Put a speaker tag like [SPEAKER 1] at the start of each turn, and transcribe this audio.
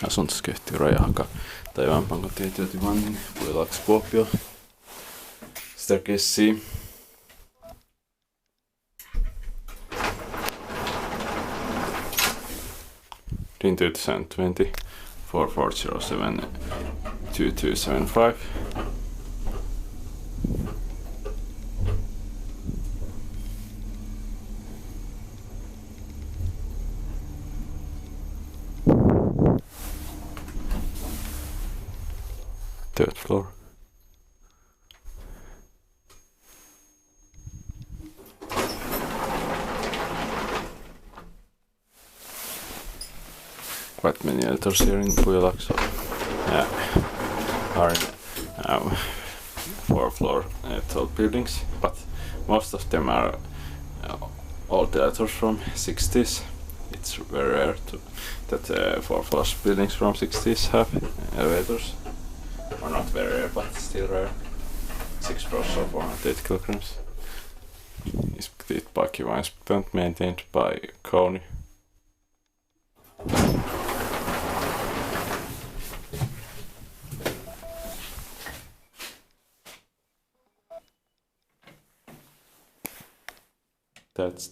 [SPEAKER 1] Asuntoskeittiö Rajahaka, Taivaanpankontie 31, Puijonlaakso, Kuopio. Staircase C. DIN 2020 4407 2275. Third floor. Quite many elevators here in Puijonlaakso. Are in 4-floor tall buildings, but most of them are old elevators from 60s. It's very rare that 4-floor buildings from 60s have elevators. Or not very rare, but still rare. 6 floors, so 408 kilograms. Inspected by Taivaanpankontie, maintained by Kone. That's